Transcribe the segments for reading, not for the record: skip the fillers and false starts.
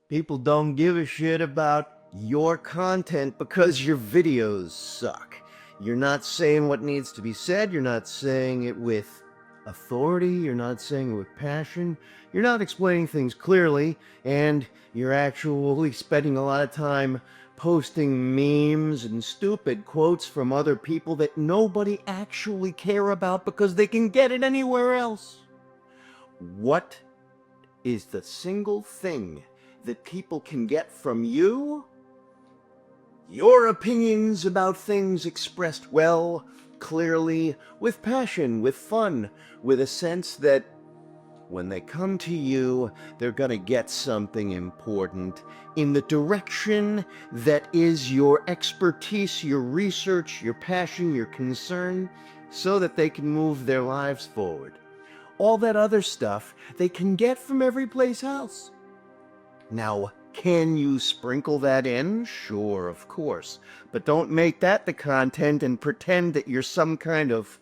People don't give a shit about your content because your videos suck. You're not saying what needs to be said. You're not saying it with authority. You're not saying it with passion. You're not explaining things clearly. And you're actually spending a lot of time posting memes and stupid quotes from other people that nobody actually care about because they can get it anywhere else. What is the single thing that people can get from you? Your opinions about things expressed well, clearly, with passion, with fun, with a sense that when they come to you, they're gonna get something important in the direction that is your expertise, your research, your passion, your concern, so that they can move their lives forward. All that other stuff they can get from every place else. Now, can you sprinkle that in? Sure, of course. But don't make that the content and pretend that you're some kind of,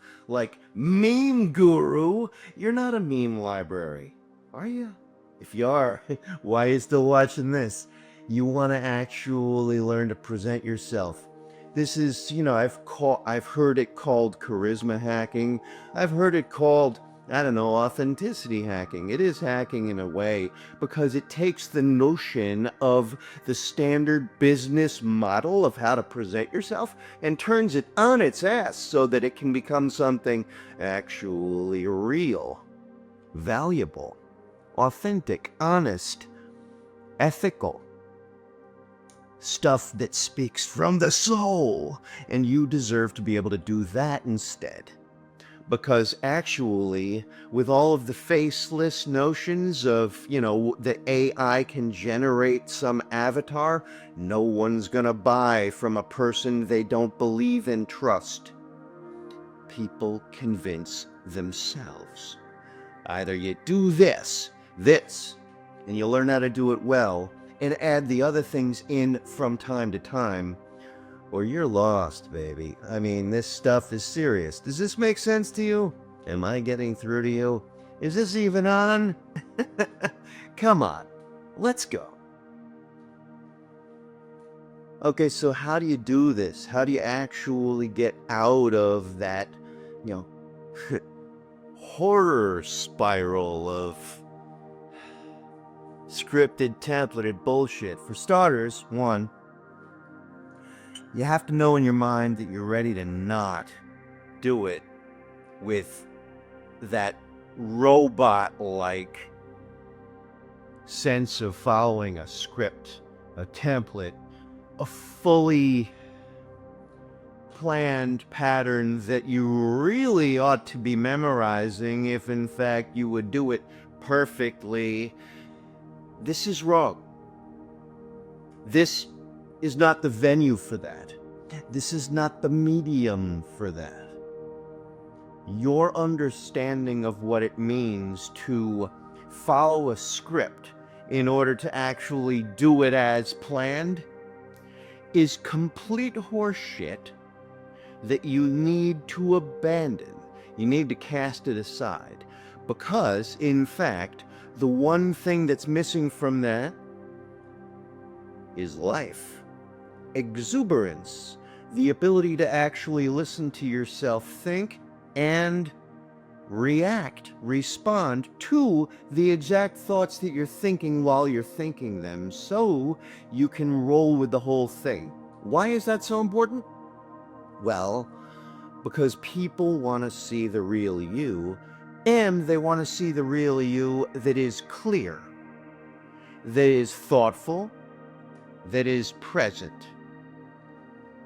meme guru. You're not a meme library, are you? If you are, why are you still watching this? You want to actually learn to present yourself. This is, I've heard it called charisma hacking. I've heard it called, authenticity hacking. It is hacking in a way because it takes the notion of the standard business model of how to present yourself and turns it on its ass so that it can become something actually real, valuable, authentic, honest, ethical. Stuff that speaks from the soul, and you deserve to be able to do that instead. Because actually, with all of the faceless notions of, the AI can generate some avatar, no one's gonna buy from a person they don't believe and trust. People convince themselves. Either you do this, and you learn how to do it well, and add the other things in from time to time, or you're lost, baby. I mean, this stuff is serious. Does this make sense to you? Am I getting through to you? Is this even on? Come on, let's go. Okay, so how do you do this? How do you actually get out of that, horror spiral of scripted, templated bullshit? For starters, one, you have to know in your mind that you're ready to not do it with that robot-like sense of following a script, a template, a fully planned pattern that you really ought to be memorizing if in fact you would do it perfectly. This is wrong. This is not the venue for that. This is not the medium for that. Your understanding of what it means to follow a script in order to actually do it as planned is complete horseshit that you need to abandon. You need to cast it aside. Because, in fact, the one thing that's missing from that is life. Exuberance. The ability to actually listen to yourself think and react, respond to the exact thoughts that you're thinking while you're thinking them, so you can roll with the whole thing. Why is that so important? Well, because people want to see the real you, and they want to see the real you that is clear, that is thoughtful, that is present.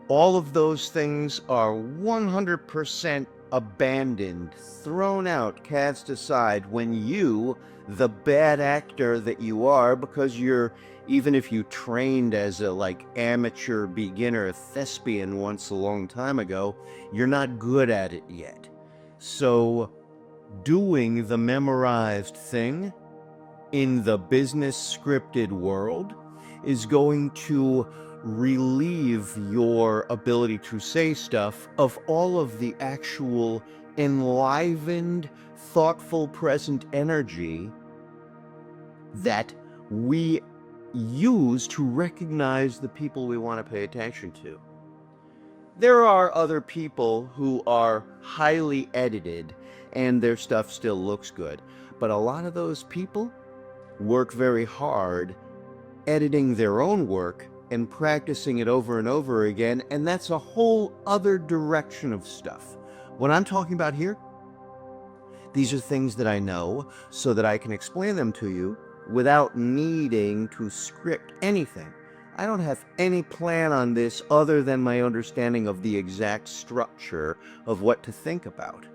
All of those things are 100% abandoned, thrown out, cast aside when you, the bad actor that you are, because you're, even if you trained as a amateur beginner thespian once a long time ago, you're not good at it yet. So doing the memorized thing in the business scripted world is going to relieve your ability to say stuff of all of the actual enlivened, thoughtful, present energy that we use to recognize the people we want to pay attention to. There are other people who are highly edited and their stuff still looks good, but a lot of those people work very hard editing their own work and practicing it over and over again, and that's a whole other direction of stuff. What I'm talking about here, these are things that I know so that I can explain them to you without needing to script anything. I don't have any plan on this other than my understanding of the exact structure of what to think about.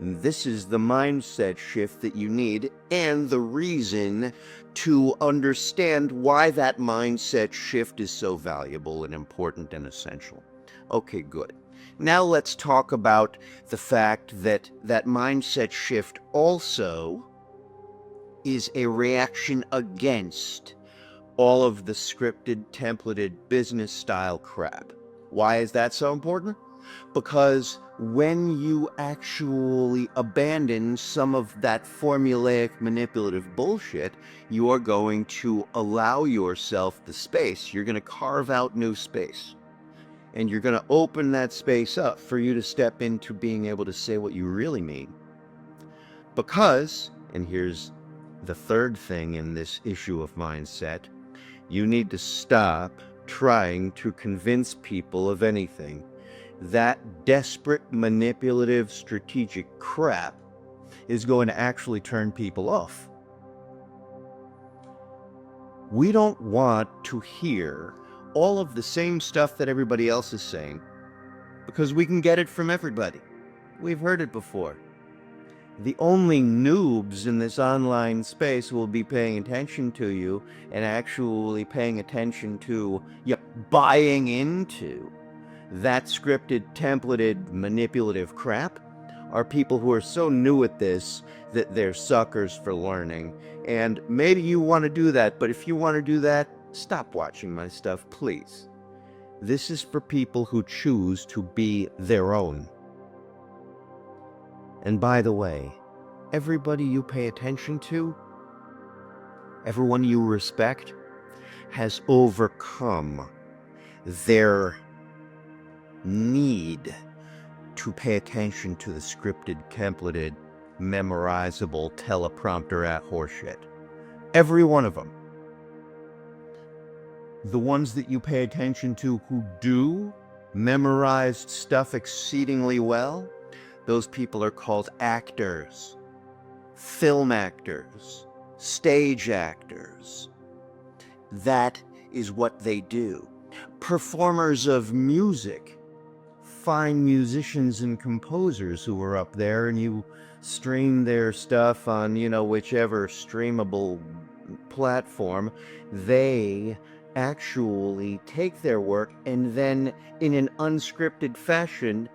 This is the mindset shift that you need, and the reason to understand why that mindset shift is so valuable and important and essential. Okay, good. Now let's talk about the fact that that mindset shift also is a reaction against all of the scripted, templated, business style crap. Why is that so important? Because when you actually abandon some of that formulaic manipulative bullshit, you are going to allow yourself the space. You're going to carve out new space. And you're going to open that space up for you to step into being able to say what you really mean. Because, and here's the third thing in this issue of mindset, you need to stop trying to convince people of anything. That desperate, manipulative, strategic crap is going to actually turn people off. We don't want to hear all of the same stuff that everybody else is saying because we can get it from everybody. We've heard it before. The only noobs in this online space will be paying attention to you and actually paying attention to, buying into that scripted, templated, manipulative crap are people who are so new at this that they're suckers for learning. And maybe you want to do that, but if you want to do that, stop watching my stuff, please. This is for people who choose to be their own. And by the way, everybody you pay attention to, everyone you respect, has overcome their need to pay attention to the scripted, templated, memorizable, teleprompter at horseshit. Every one of them. The ones that you pay attention to who do memorized stuff exceedingly well, those people are called actors, film actors, stage actors. That is what they do. Performers of music, fine musicians and composers who are up there, and you stream their stuff on, whichever streamable platform, they actually take their work and then in an unscripted fashion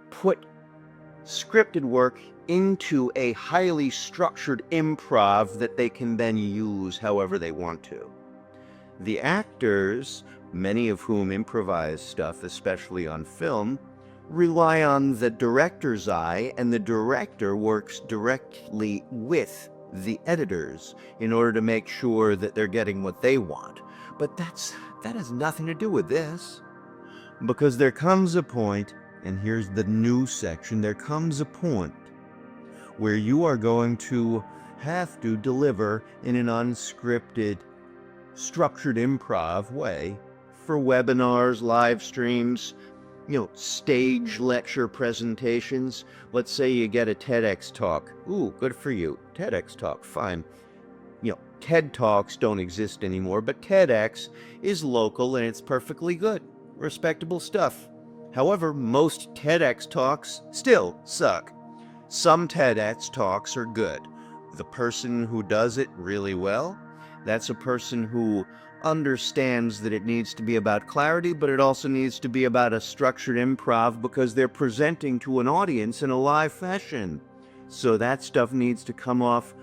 put scripted work into a highly structured improv that they can then use however they want to. The actors, many of whom improvise stuff, especially on film, rely on the director's eye, and the director works directly with the editors in order to make sure that they're getting what they want. But that has nothing to do with this. Because there comes a point, and here's the new section, there comes a point where you are going to have to deliver in an unscripted, structured improv way for webinars, live streams, stage lecture presentations. Let's say you get a TEDx talk. Ooh, good for you. TEDx talk, fine. TED Talks don't exist anymore, but TEDx is local and it's perfectly good. Respectable stuff. However, most TEDx talks still suck. Some TEDx talks are good. The person who does it really well, that's a person who understands that it needs to be about clarity, but it also needs to be about a structured improv because they're presenting to an audience in a live fashion. So that stuff needs to come off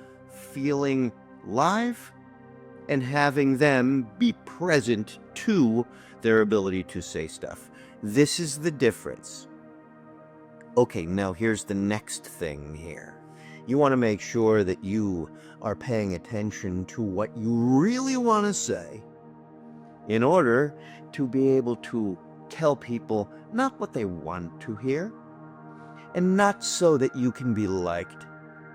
feeling live and having them be present to their ability to say stuff. This is the difference. Okay, now here's the next thing here. You want to make sure that you are paying attention to what you really want to say in order to be able to tell people not what they want to hear, and not so that you can be liked.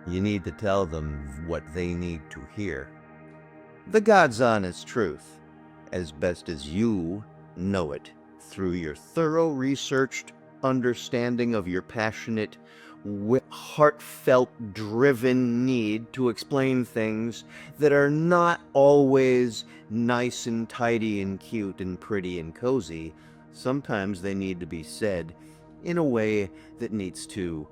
You need to tell them what they need to hear. The God's honest truth, as best as you know it, through your thorough researched understanding of your passionate, heartfelt, driven need to explain things that are not always nice and tidy and cute and pretty and cozy. Sometimes they need to be said in a way that needs to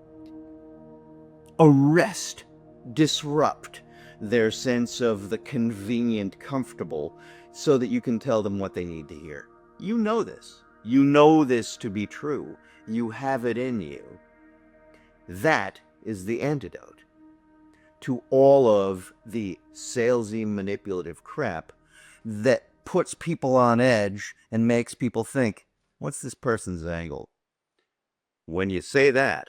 arrest, disrupt their sense of the convenient, comfortable, so that you can tell them what they need to hear. You know this. You know this to be true. You have it in you. That is the antidote to all of the salesy, manipulative crap that puts people on edge and makes people think, what's this person's angle? When you say that,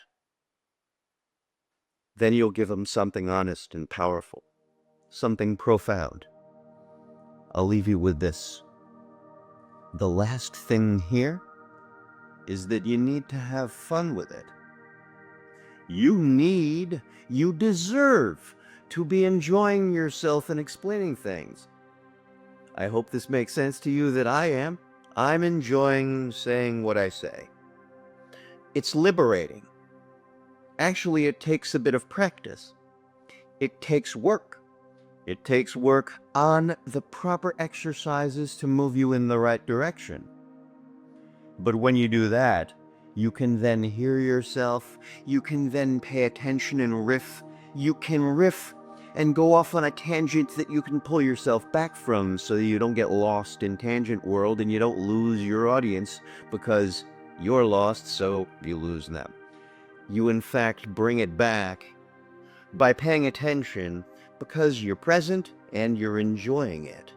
then you'll give them something honest and powerful, something profound. I'll leave you with this. The last thing here is that you need to have fun with it. You deserve to be enjoying yourself and explaining things. I hope this makes sense to you that I am. I'm enjoying saying what I say. It's liberating. Actually, it takes a bit of practice. It takes work. It takes work on the proper exercises to move you in the right direction. But when you do that, you can then hear yourself. You can then pay attention and riff. You can riff and go off on a tangent that you can pull yourself back from so that you don't get lost in tangent world and you don't lose your audience because you're lost, so you lose them. You in fact bring it back by paying attention because you're present and you're enjoying it.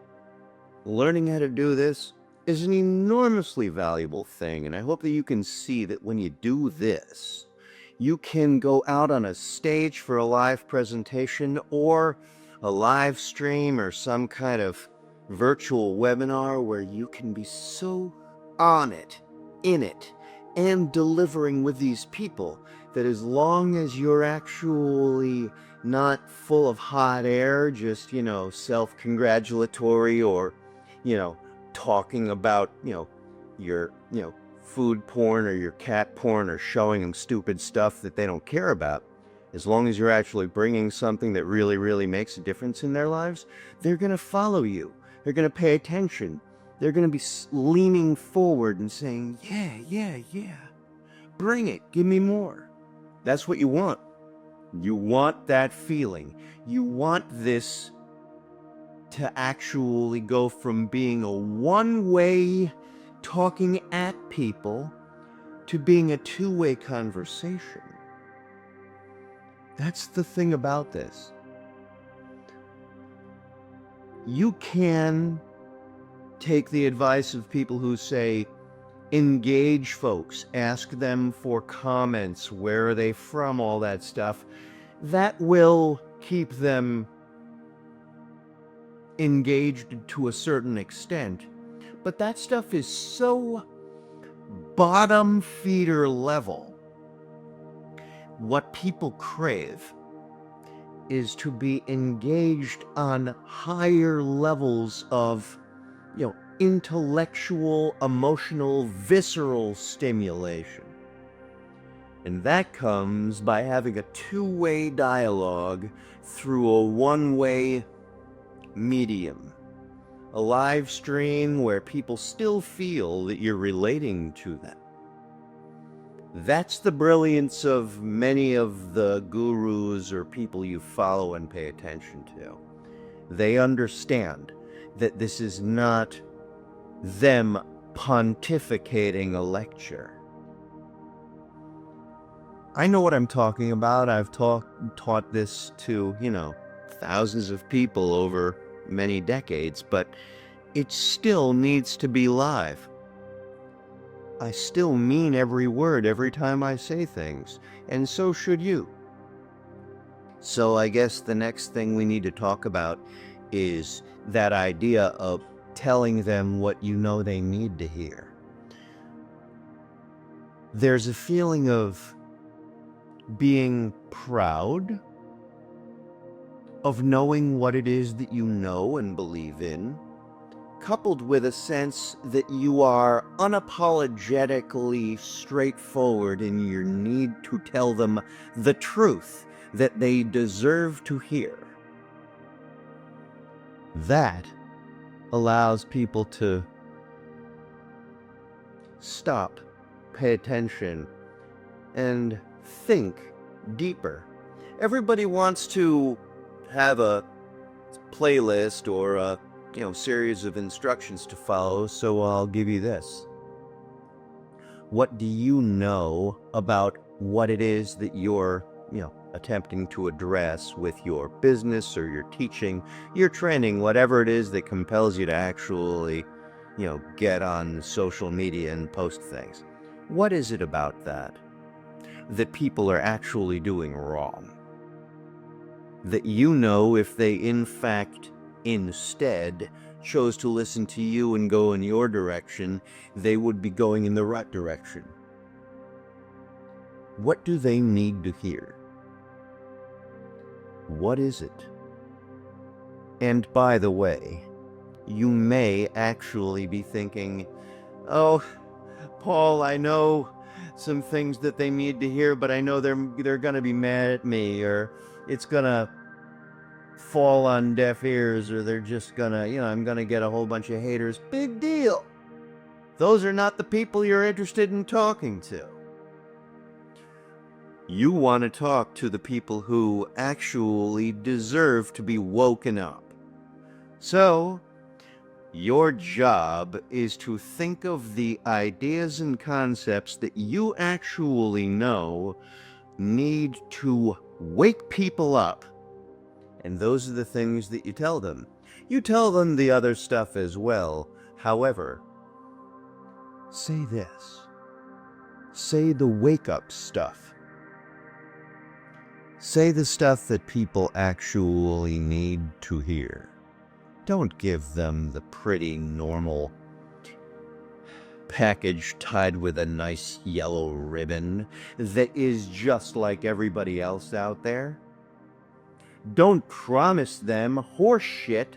Learning how to do this is an enormously valuable thing, and I hope that you can see that when you do this, you can go out on a stage for a live presentation or a live stream or some kind of virtual webinar where you can be so on it, in it, and delivering with these people that as long as you're actually not full of hot air, just, self-congratulatory or, talking about, your, food porn or your cat porn or showing them stupid stuff that they don't care about, as long as you're actually bringing something that really, really makes a difference in their lives, they're going to follow you. They're going to pay attention. They're going to be leaning forward and saying, yeah, bring it. Give me more. That's what you want. You want that feeling. You want this to actually go from being a one-way talking at people to being a two-way conversation. That's the thing about this. You can take the advice of people who say, engage folks, ask them for comments, where are they from, all that stuff. That will keep them engaged to a certain extent. But that stuff is so bottom feeder level. What people crave is to be engaged on higher levels of, intellectual, emotional, visceral stimulation. And that comes by having a two-way dialogue through a one-way medium. A live stream where people still feel that you're relating to them. That's the brilliance of many of the gurus or people you follow and pay attention to. They understand that this is not them pontificating a lecture. I know what I'm talking about. I've taught this to, thousands of people over many decades, but it still needs to be live. I still mean every word every time I say things, and so should you. So I guess the next thing we need to talk about is that idea of telling them what you know they need to hear. There's a feeling of being proud of knowing what it is that you know and believe in, coupled with a sense that you are unapologetically straightforward in your need to tell them the truth that they deserve to hear. That allows people to stop, pay attention, and think deeper. Everybody wants to have a playlist or a series of instructions to follow, so I'll give you this. What do you know about what it is that you're attempting to address with your business or your teaching, your training, whatever it is that compels you to actually get on social media and post things? What is it about that people are actually doing wrong? That if they in fact instead chose to listen to you and go in your direction, they would be going in the right direction. What do they need to hear? What is it? And by the way, you may actually be thinking, oh, Paul, I know some things that they need to hear, but I know they're gonna be mad at me, or it's gonna fall on deaf ears, or they're just gonna, I'm gonna get a whole bunch of haters. Big deal. Those are not the people you're interested in talking to. You want to talk to the people who actually deserve to be woken up. So, your job is to think of the ideas and concepts that you actually know need to wake people up. And those are the things that you tell them. You tell them the other stuff as well. However, say this. Say the wake-up stuff. Say the stuff that people actually need to hear. Don't give them the pretty, normal package tied with a nice yellow ribbon that is just like everybody else out there. Don't promise them horse shit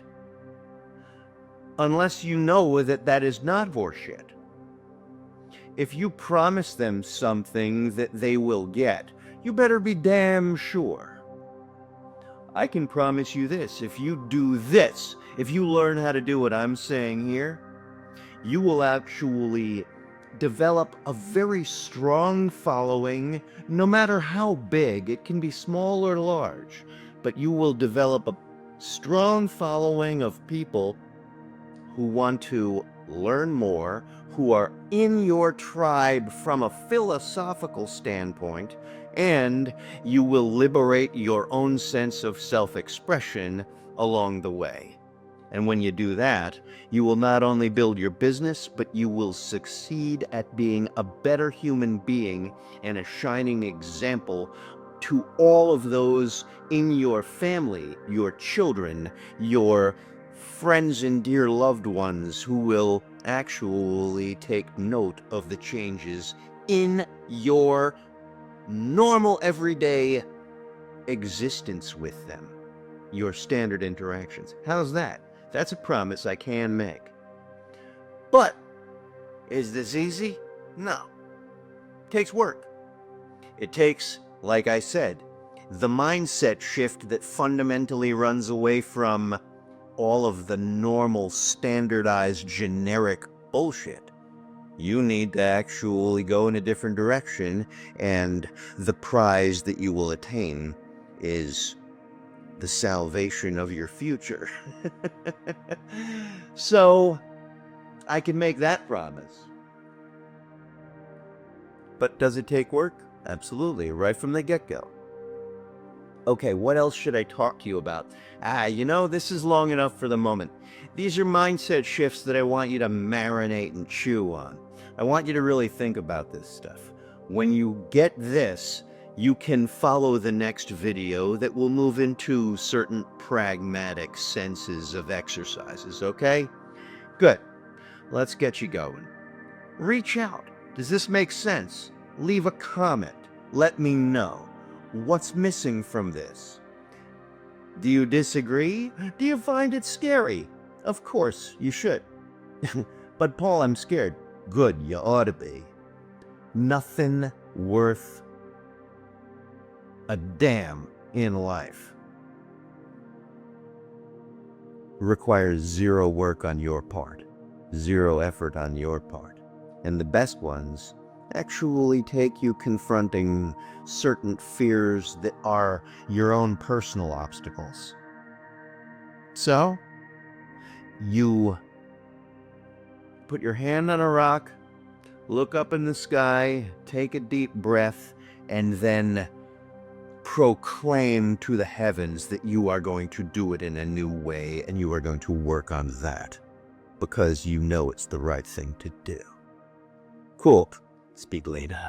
unless you know that that is not horse shit. If you promise them something that they will get, you better be damn sure. I can promise you this: if you do this, if you learn how to do what I'm saying here, you will actually develop a very strong following, no matter how big. It can be small or large, but you will develop a strong following of people who want to learn more, who are in your tribe from a philosophical standpoint, and you will liberate your own sense of self-expression along the way. And when you do that, you will not only build your business, but you will succeed at being a better human being and a shining example to all of those in your family, your children, your friends and dear loved ones who will actually take note of the changes in your normal everyday existence with them, your standard interactions. How's that? That's a promise I can make. But is this easy? No. It takes work. It takes, like I said, the mindset shift that fundamentally runs away from all of the normal, standardized, generic bullshit. You need to actually go in a different direction, and the prize that you will attain is the salvation of your future. So, I can make that promise. But does it take work? Absolutely, right from the get-go. Okay, what else should I talk to you about? This is long enough for the moment. These are mindset shifts that I want you to marinate and chew on. I want you to really think about this stuff. When you get this, you can follow the next video that will move into certain pragmatic senses of exercises, okay? Good. Let's get you going. Reach out. Does this make sense? Leave a comment. Let me know. What's missing from this? Do you disagree? Do you find it scary? Of course, you should. But Paul, I'm scared. Good, you ought to be. Nothing worth a damn in life requires zero work on your part, zero effort on your part. And the best ones actually take you confronting certain fears that are your own personal obstacles. So, you put your hand on a rock, look up in the sky, take a deep breath, and then proclaim to the heavens that you are going to do it in a new way, and you are going to work on that because you know it's the right thing to do. Cool. Speak later.